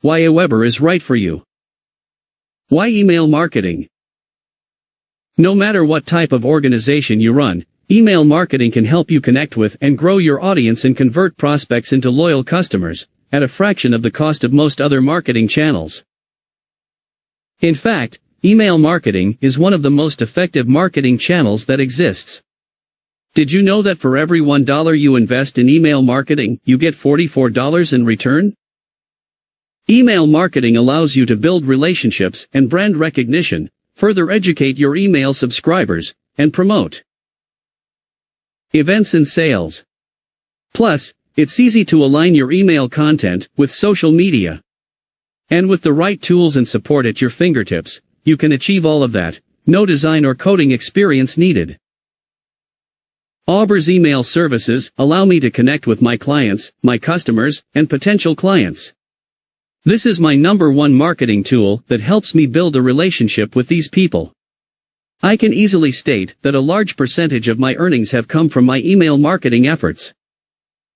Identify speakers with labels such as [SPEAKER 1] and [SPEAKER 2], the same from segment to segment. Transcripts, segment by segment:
[SPEAKER 1] why aweber is right for you. Why email marketing? No matter what type of organization you run, email marketing can help you connect with and grow your audience and convert prospects into loyal customers, at a fraction of the cost of most other marketing channels. In fact, email marketing is one of the most effective marketing channels that exists. Did you know that for every $1 you invest in email marketing, you get $44 in return? Email marketing allows you to build relationships and brand recognition, further educate your email subscribers, and promote events and sales. Plus, it's easy to align your email content with social media. And with the right tools and support at your fingertips, you can achieve all of that, no design or coding experience needed. aweber's email services allow me to connect with my clients, my customers, and potential clients. This is my #1 marketing tool that helps me build a relationship with these people. I can easily state that a large percentage of my earnings have come from my email marketing efforts.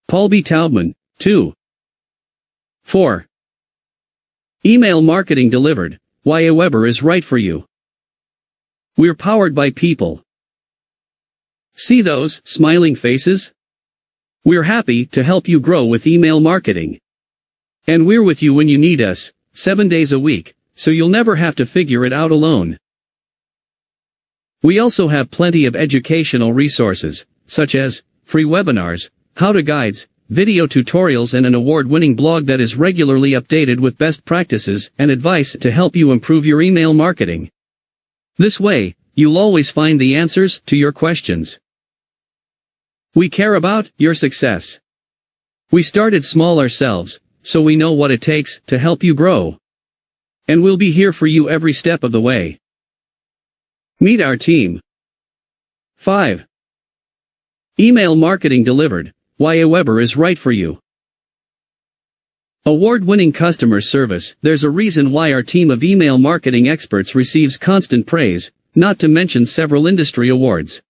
[SPEAKER 1] Paul B. Taubman, 2. 4. Email marketing delivered, why aweber is right for you. We're powered by people. See those smiling faces? We're happy to help you grow with email marketing. And we're with you when you need us, 7 days a week, so you'll never have to figure it out alone. We also have plenty of educational resources, such as free webinars, how-to guides, video tutorials, and an award-winning blog that is regularly updated with best practices and advice to help you improve your email marketing. This way, you'll always find the answers to your questions. We care about your success. We started small ourselves, so we know what it takes to help you grow. And we'll be here for you every step of the way. Meet our team. 5. Email marketing delivered, why aweber is right for you. Award-winning customer service. There's a reason why our team of email marketing experts receives constant praise, not to mention several industry awards.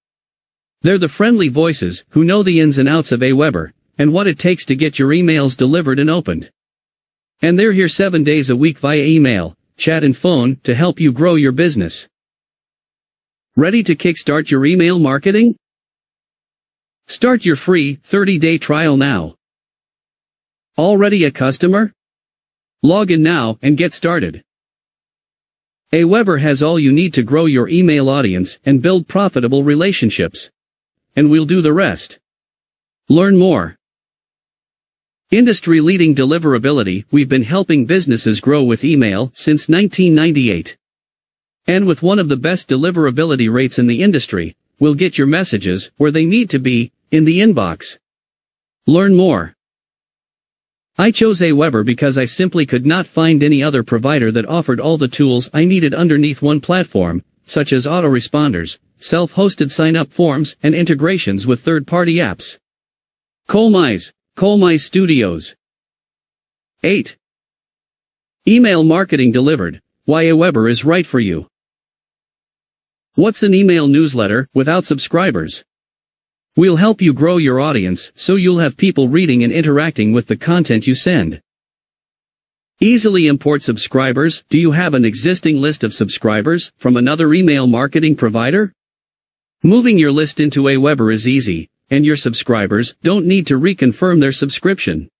[SPEAKER 1] They're the friendly voices who know the ins and outs of aweber, and what it takes to get your emails delivered and opened. And they're here 7 days a week via email, chat and phone to help you grow your business. Ready to kickstart your email marketing? Start your free 30-day trial now. Already a customer? Log in now and get started. aweber has all you need to grow your email audience and build profitable relationships. And we'll do the rest. Learn more. Industry-leading deliverability. We've been helping businesses grow with email since 1998. And with one of the best deliverability rates in the industry, we'll get your messages where they need to be, in the inbox. Learn more. I chose aweber because I simply could not find any other provider that offered all the tools I needed underneath one platform, such as autoresponders, self-hosted sign-up forms, and integrations with third-party apps. Colmize Studios. 8. Email marketing delivered, why aweber is right for you. What's an email newsletter without subscribers? We'll help you grow your audience so you'll have people reading and interacting with the content you send. Easily import subscribers. Do you have an existing list of subscribers from another email marketing provider? Moving your list into aweber is easy, and your subscribers don't need to reconfirm their subscription.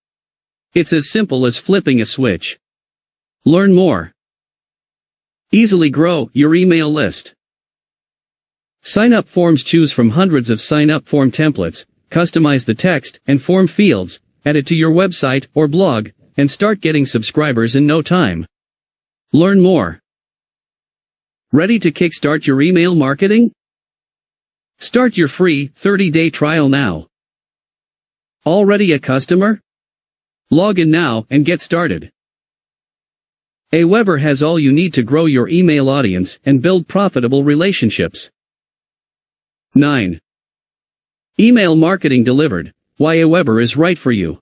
[SPEAKER 1] It's as simple as flipping a switch. Learn more. Easily grow your email list. Sign-up forms. Choose from hundreds of sign-up form templates, customize the text and form fields, add it to your website or blog, and start getting subscribers in no time. Learn more. Ready to kickstart your email marketing? Start your free 30-day trial now. Already a customer? Log in now and get started. aweber has all you need to grow your email audience and build profitable relationships. 9. Email marketing delivered, why aweber is right for you.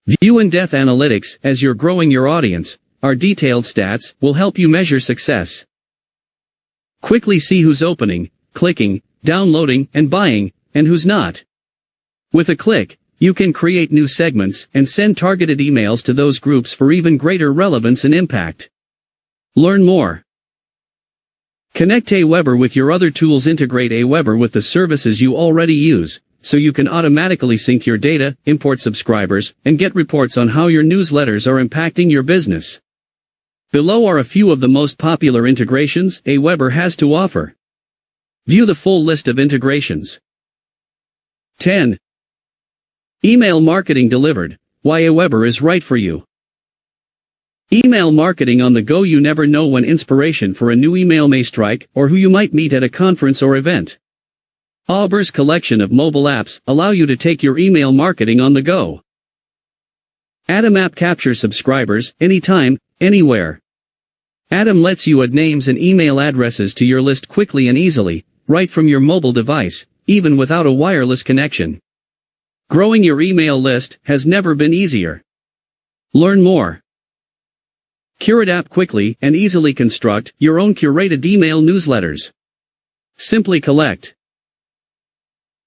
[SPEAKER 1] View in-depth analytics. As you're growing your audience, our detailed stats will help you measure success. Quickly see who's opening, clicking, downloading, and buying, and who's not. With a click, you can create new segments and send targeted emails to those groups for even greater relevance and impact. Learn more. Connect aweber with your other tools. Integrate aweber with the services you already use, so you can automatically sync your data, import subscribers, and get reports on how your newsletters are impacting your business. Below are a few of the most popular integrations aweber has to offer. View the full list of integrations. 10. Email marketing delivered. Why aweber is right for you. Email marketing on the go. You never know when inspiration for a new email may strike, or who you might meet at a conference or event. aweber's collection of mobile apps allow you to take your email marketing on the go. Atom app captures subscribers anytime, anywhere. Atom lets you add names and email addresses to your list quickly and easily, right from your mobile device, even without a wireless connection. Growing your email list has never been easier. Learn more. Curate app quickly and easily construct your own curated email newsletters. Simply collect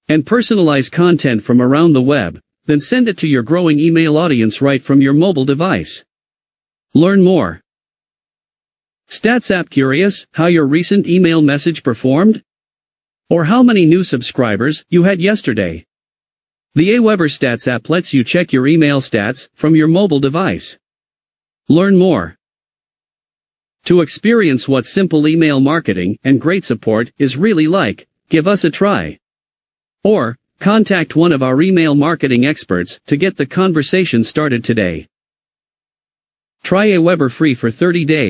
[SPEAKER 1] and personalize content from around the web, then send it to your growing email audience right from your mobile device. Learn more. Stats app. Curious how your recent email message performed? Or how many new subscribers you had yesterday? The aweber Stats app lets you check your email stats from your mobile device. Learn more. To experience what simple email marketing and great support is really like, give us a try. Or, contact one of our email marketing experts to get the conversation started today. Try aweber free for 30 days.